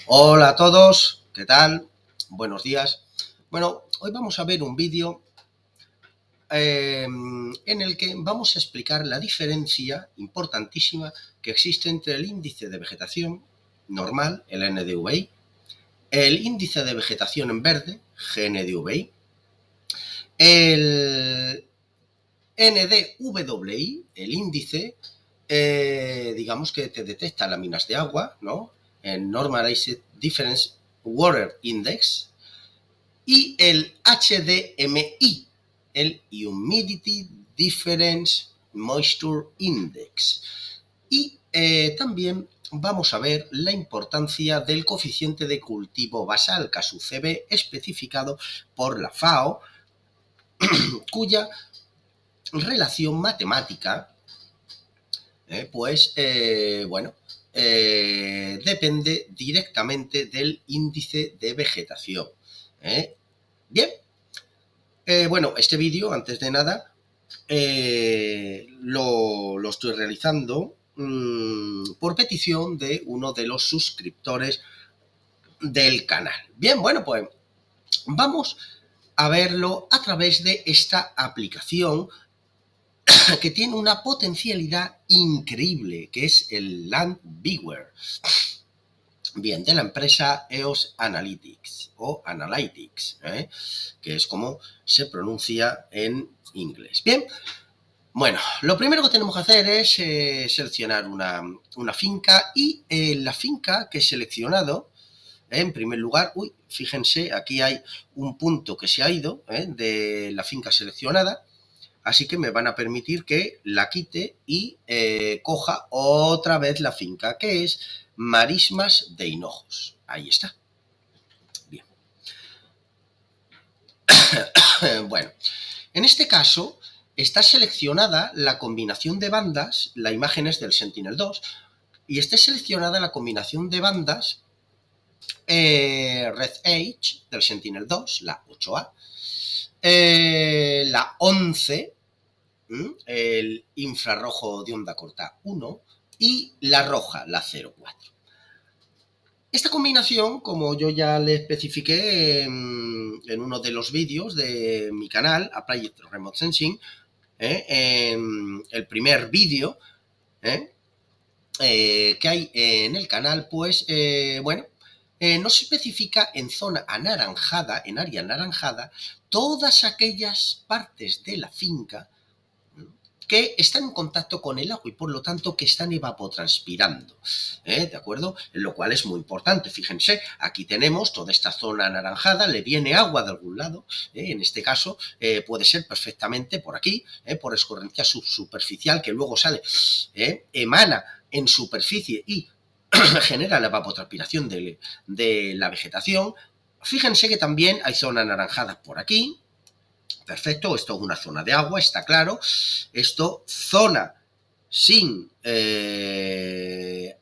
Hola a todos, ¿qué tal? Buenos días. Bueno, hoy vamos a ver un vídeo en el que vamos a explicar la diferencia importantísima que existe entre el índice de vegetación normal, el NDVI, el índice de vegetación en verde, GNDVI, el NDWI, el índice, digamos que te detecta láminas de agua, ¿no? El Normalized Difference Water Index, y el HDMI, el Humidity Difference Moisture Index. Y también vamos a ver la importancia del coeficiente de cultivo basal, CASUCB, especificado por la FAO, cuya relación matemática, depende directamente del índice de vegetación. Bien, este vídeo, antes de nada, lo estoy realizando por petición de uno de los suscriptores del canal. Bien, pues vamos a verlo a través de esta aplicación que tiene una potencialidad increíble, que es el Land Viewer. Bien, de la empresa EOS Analytics o Analytics, que es como se pronuncia en inglés. Bien, bueno, lo primero que tenemos que hacer es seleccionar una finca y la finca que he seleccionado, en primer lugar, fíjense, aquí hay un punto que se ha ido de la finca seleccionada, así que me van a permitir que la quite y coja otra vez la finca, que es Marismas de Hinojos. Ahí está. Bien. Bueno, en este caso está seleccionada la combinación de bandas, la imagen es del Sentinel-2, y está seleccionada la combinación de bandas Red Edge del Sentinel-2, la 8A, la 11, el infrarrojo de onda corta 1 y la roja, la 04. Esta combinación, como yo ya le especifiqué en uno de los vídeos de mi canal, Applied Remote Sensing, en el primer vídeo que hay en el canal, no se especifica en zona anaranjada, en área anaranjada, todas aquellas partes de la finca que están en contacto con el agua y por lo tanto que están evapotranspirando, ¿de acuerdo? Lo cual es muy importante. Fíjense, aquí tenemos toda esta zona anaranjada, le viene agua de algún lado, en este caso puede ser perfectamente por aquí, por escorrencia subsuperficial que luego sale, emana en superficie y genera la evapotranspiración de la vegetación. Fíjense que también hay zonas anaranjadas por aquí. Perfecto, esto es una zona de agua, está claro. Esto, zona sin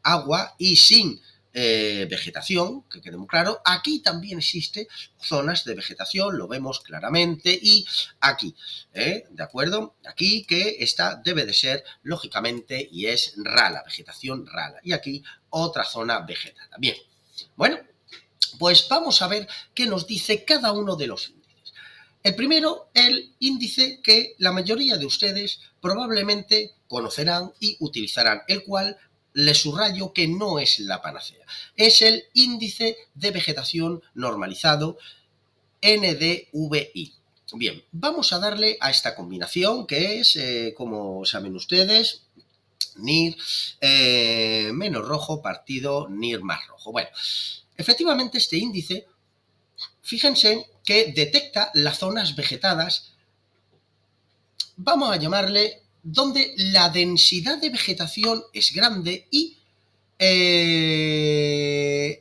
agua y sin vegetación, que quede muy claro. Aquí también existe zonas de vegetación, lo vemos claramente. Y aquí, ¿de acuerdo? Aquí que esta debe de ser, lógicamente, y es rala, vegetación rala. Y aquí otra zona vegetada. Bien, bueno, pues vamos a ver qué nos dice cada uno de los índices. El primero, el índice que la mayoría de ustedes probablemente conocerán y utilizarán, el cual les subrayo que no es la panacea. Es el índice de vegetación normalizado, NDVI. Bien, vamos a darle a esta combinación que es, como saben ustedes, NIR menos rojo partido NIR más rojo. Bueno, efectivamente este índice, fíjense que detecta las zonas vegetadas, vamos a llamarle, donde la densidad de vegetación es grande y en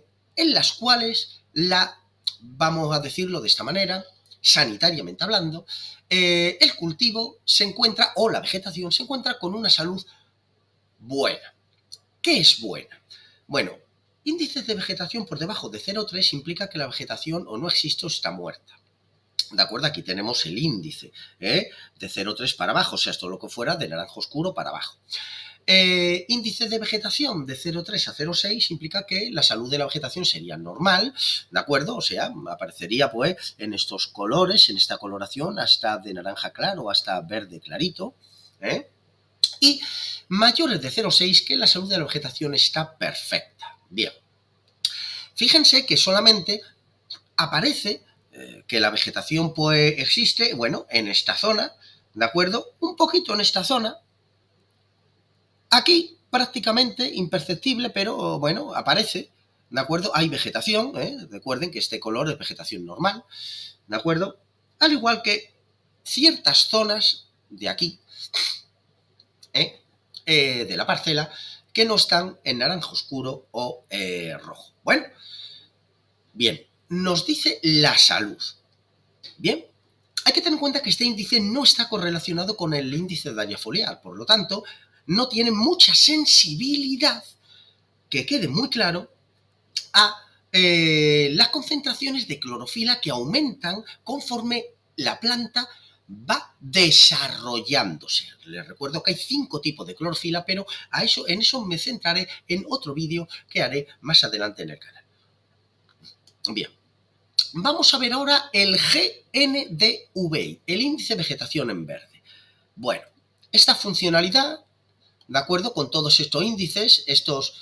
las cuales vamos a decirlo de esta manera, sanitariamente hablando, el cultivo se encuentra, o la vegetación se encuentra con una salud buena. ¿Qué es buena? Bueno, índices de vegetación por debajo de 0,3 implica que la vegetación o no existe o está muerta. ¿De acuerdo? Aquí tenemos el índice, de 0,3 para abajo, o sea, esto lo que fuera de naranja oscuro para abajo. Índice de vegetación de 0,3 a 0,6 implica que la salud de la vegetación sería normal, ¿de acuerdo? O sea, aparecería pues en estos colores, en esta coloración, hasta de naranja claro, hasta verde clarito, y mayores de 0,6 que la salud de la vegetación está perfecta. Bien, fíjense que solamente aparece que la vegetación pues existe, bueno, en esta zona, ¿de acuerdo? Un poquito en esta zona. Aquí prácticamente imperceptible, pero bueno, aparece, ¿de acuerdo? Hay vegetación, recuerden que este color es vegetación normal, ¿de acuerdo? Al igual que ciertas zonas de aquí, de la parcela, que no están en naranja oscuro o rojo. Bueno, bien, nos dice la salud. Bien, hay que tener en cuenta que este índice no está correlacionado con el índice de área foliar, por lo tanto, no tiene mucha sensibilidad, que quede muy claro, a las concentraciones de clorofila que aumentan conforme la planta va desarrollándose. Les recuerdo que hay 5 tipos de clorofila, pero en eso me centraré en otro vídeo que haré más adelante en el canal. Bien. Vamos a ver ahora el GNDVI, el índice de vegetación en verde. Bueno, esta funcionalidad, de acuerdo con todos estos índices, estos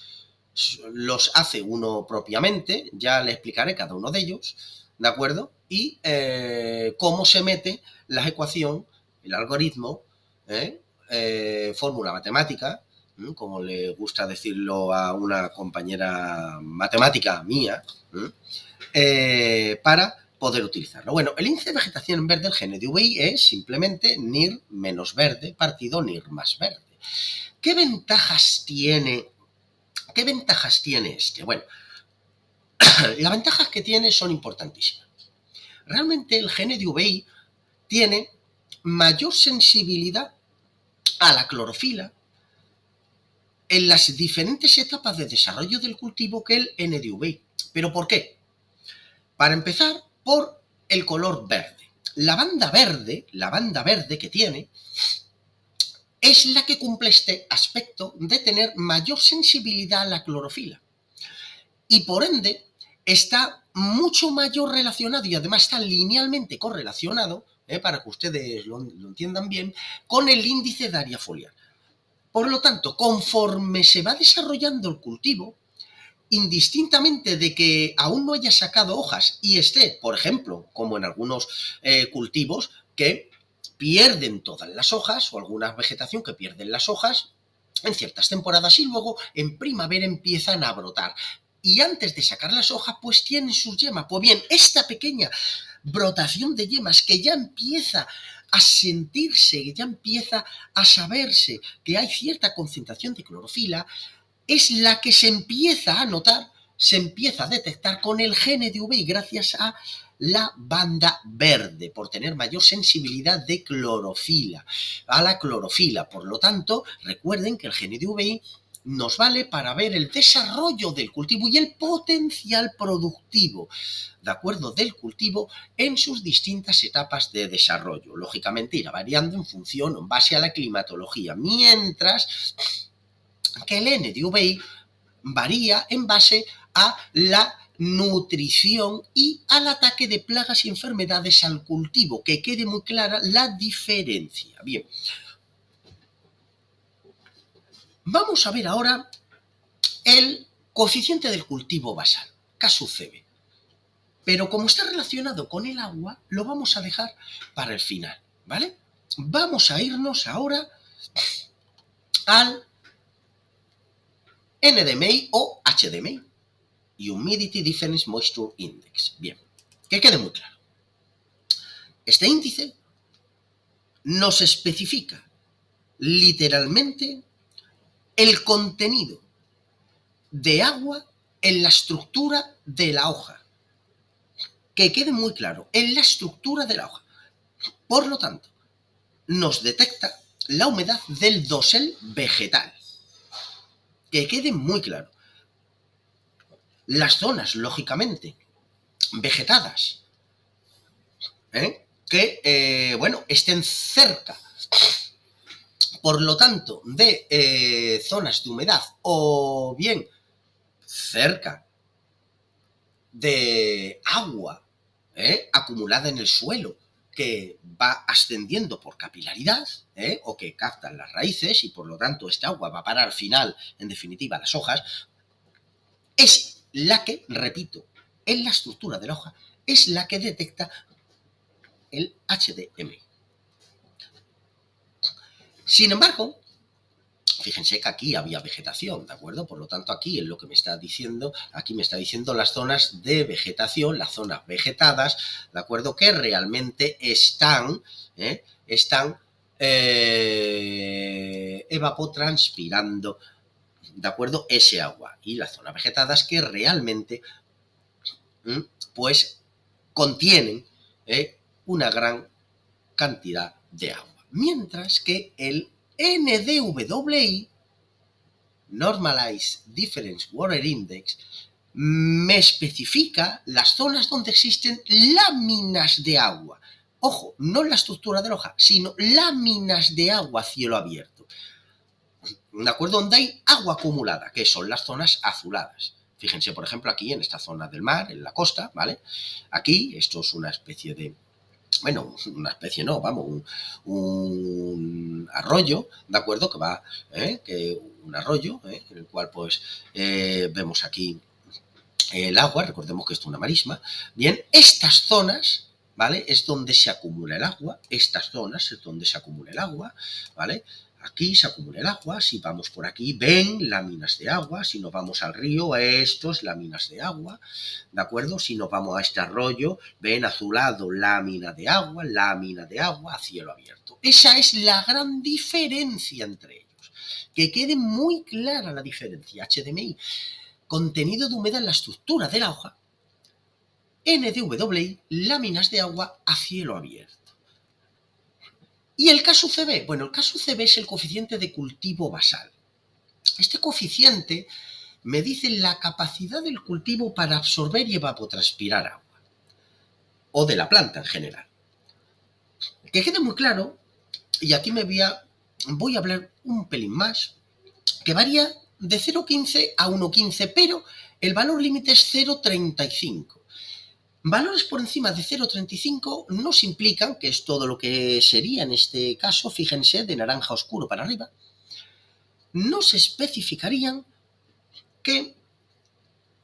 los hace uno propiamente, ya le explicaré cada uno de ellos, ¿de acuerdo? Y cómo se mete la ecuación, el algoritmo, fórmula matemática, como le gusta decirlo a una compañera matemática mía, para poder utilizarlo. Bueno, el índice de vegetación en verde, el GNDVI, es simplemente NIR menos verde partido NIR más verde. ¿Qué ventajas tiene este? Bueno, las ventajas que tiene son importantísimas. Realmente el GNDVI tiene mayor sensibilidad a la clorofila en las diferentes etapas de desarrollo del cultivo que el NDVI. ¿Pero por qué? Para empezar, por el color verde. La banda verde que tiene, es la que cumple este aspecto de tener mayor sensibilidad a la clorofila. Y por ende, está mucho mayor relacionado y además está linealmente correlacionado, para que ustedes lo entiendan bien, con el índice de área foliar. Por lo tanto, conforme se va desarrollando el cultivo, indistintamente de que aún no haya sacado hojas y esté, por ejemplo, como en algunos cultivos que pierden todas las hojas o alguna vegetación que pierden las hojas en ciertas temporadas y luego en primavera empiezan a brotar. Y antes de sacar las hojas, pues tienen sus yemas. Pues bien, esta pequeña brotación de yemas que ya empieza a sentirse, que ya empieza a saberse que hay cierta concentración de clorofila, es la que se empieza a notar, se empieza a detectar con el GNDVI gracias a la banda verde, por tener mayor sensibilidad de clorofila, a la clorofila. Por lo tanto, recuerden que el GNDVI nos vale para ver el desarrollo del cultivo y el potencial productivo, ¿de acuerdo?, del cultivo en sus distintas etapas de desarrollo. Lógicamente irá variando en función, en base a la climatología, mientras que el NDVI varía en base a la nutrición y al ataque de plagas y enfermedades al cultivo, que quede muy clara la diferencia. Bien, vamos a ver ahora el coeficiente del cultivo basal, KSUCB. Pero como está relacionado con el agua, lo vamos a dejar para el final, ¿vale? Vamos a irnos ahora al NDMI o HDMI, Humidity Difference Moisture Index. Bien, que quede muy claro. Este índice nos especifica literalmente el contenido de agua en la estructura de la hoja. Que quede muy claro, en la estructura de la hoja. Por lo tanto, nos detecta la humedad del dosel vegetal. Que quede muy claro. Las zonas, lógicamente, vegetadas que, bueno, estén cerca, por lo tanto, de zonas de humedad o bien cerca de agua acumulada en el suelo que va ascendiendo por capilaridad o que captan las raíces y por lo tanto este agua va a parar al final, en definitiva, a las hojas, es la que, repito, en la estructura de la hoja, es la que detecta el HDMI. Sin embargo, fíjense que aquí había vegetación, ¿de acuerdo? Por lo tanto, aquí en lo que me está diciendo, aquí me está diciendo las zonas de vegetación, las zonas vegetadas, ¿de acuerdo? Que realmente están evapotranspirando, ¿de acuerdo? Ese agua. Y las zonas vegetadas que realmente, pues, contienen una gran cantidad de agua. Mientras que el NDWI, Normalized Difference Water Index, me especifica las zonas donde existen láminas de agua. Ojo, no la estructura de la hoja, sino láminas de agua a cielo abierto. ¿De acuerdo? Donde hay agua acumulada, que son las zonas azuladas. Fíjense, por ejemplo, aquí en esta zona del mar, en la costa, ¿vale? Aquí, esto es una especie de, bueno, una especie no, vamos, un arroyo, ¿de acuerdo? Que va, un arroyo, en el cual pues vemos aquí el agua, recordemos que esto es una marisma. Bien, estas zonas, ¿vale? Es donde se acumula el agua, estas zonas es donde se acumula el agua, ¿vale? Aquí se acumula el agua, si vamos por aquí ven láminas de agua, si nos vamos al río, esto es láminas de agua, ¿de acuerdo? Si nos vamos a este arroyo, ven azulado lámina de agua a cielo abierto. Esa es la gran diferencia entre ellos. Que quede muy clara la diferencia, HDMI, contenido de humedad en la estructura de la hoja, NDWI, láminas de agua a cielo abierto. ¿Y el KSUCB? Bueno, el KSUCB es el coeficiente de cultivo basal. Este coeficiente me dice la capacidad del cultivo para absorber y evapotranspirar agua, o de la planta en general. Que quede muy claro, y aquí voy a hablar un pelín más, que varía de 0,15 a 1,15, pero el valor límite es 0,35. Valores por encima de 0,35 nos implican, que es todo lo que sería en este caso, fíjense, de naranja oscuro para arriba, nos especificarían que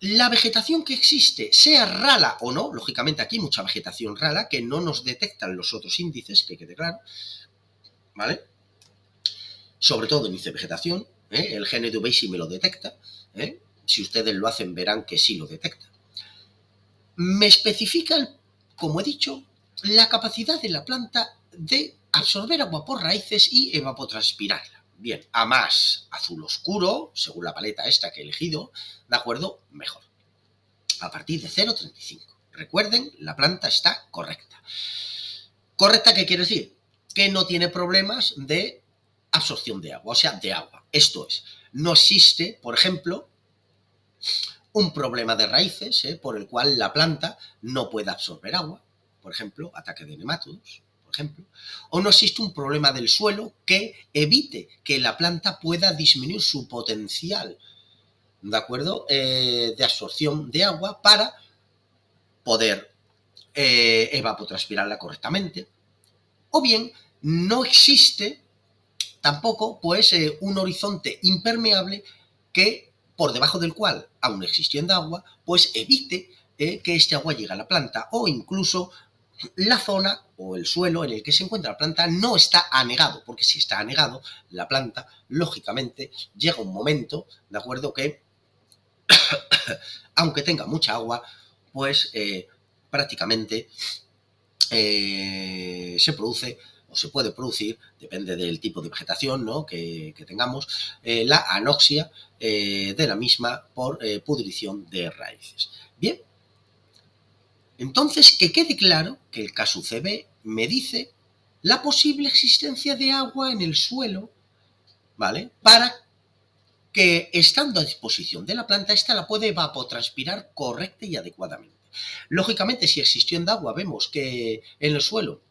la vegetación que existe, sea rala o no, lógicamente aquí hay mucha vegetación rala que no nos detectan los otros índices, que quede claro, ¿vale? Sobre todo índice de vegetación, el GNDVI sí me lo detecta, si ustedes lo hacen verán que sí lo detecta. Me especifica, como he dicho, la capacidad de la planta de absorber agua por raíces y evapotranspirarla. Bien, a más azul oscuro, según la paleta esta que he elegido, ¿de acuerdo? Mejor. A partir de 0,35. Recuerden, la planta está correcta. ¿Correcta qué quiere decir? Que no tiene problemas de absorción de agua, o sea, de agua. Esto es, no existe, por ejemplo, un problema de raíces por el cual la planta no puede absorber agua, por ejemplo, ataque de nematodos, por ejemplo, o no existe un problema del suelo que evite que la planta pueda disminuir su potencial, ¿de acuerdo?, de absorción de agua para poder evapotranspirarla correctamente, o bien no existe tampoco pues un horizonte impermeable que por debajo del cual, aun existiendo agua, pues evite que este agua llegue a la planta, o incluso la zona o el suelo en el que se encuentra la planta no está anegado, porque si está anegado, la planta, lógicamente, llega un momento, ¿de acuerdo?, que aunque tenga mucha agua, pues prácticamente se produce o se puede producir, depende del tipo de vegetación, ¿no?, que tengamos, la anoxia de la misma por pudrición de raíces. Bien, entonces que quede claro que el KSUCB me dice la posible existencia de agua en el suelo, ¿vale?, para que estando a disposición de la planta, ésta la puede evapotranspirar correcta y adecuadamente. Lógicamente, si existió en agua, vemos que en el suelo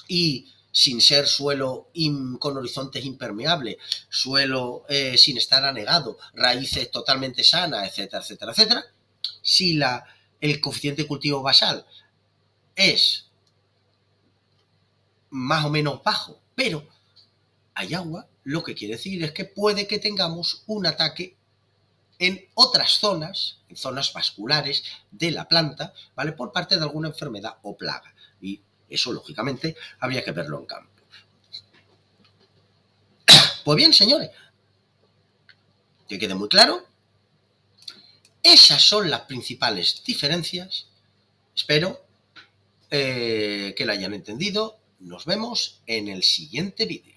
y sin ser suelo con horizontes impermeables, suelo sin estar anegado, raíces totalmente sanas, etcétera, etcétera, etcétera. Si el coeficiente de cultivo basal es más o menos bajo, pero hay agua, lo que quiere decir es que puede que tengamos un ataque en otras zonas, en zonas vasculares de la planta, ¿vale? Por parte de alguna enfermedad o plaga. Y eso, lógicamente, habría que verlo en campo. Pues bien, señores, que quede muy claro, esas son las principales diferencias. Espero que la hayan entendido. Nos vemos en el siguiente vídeo.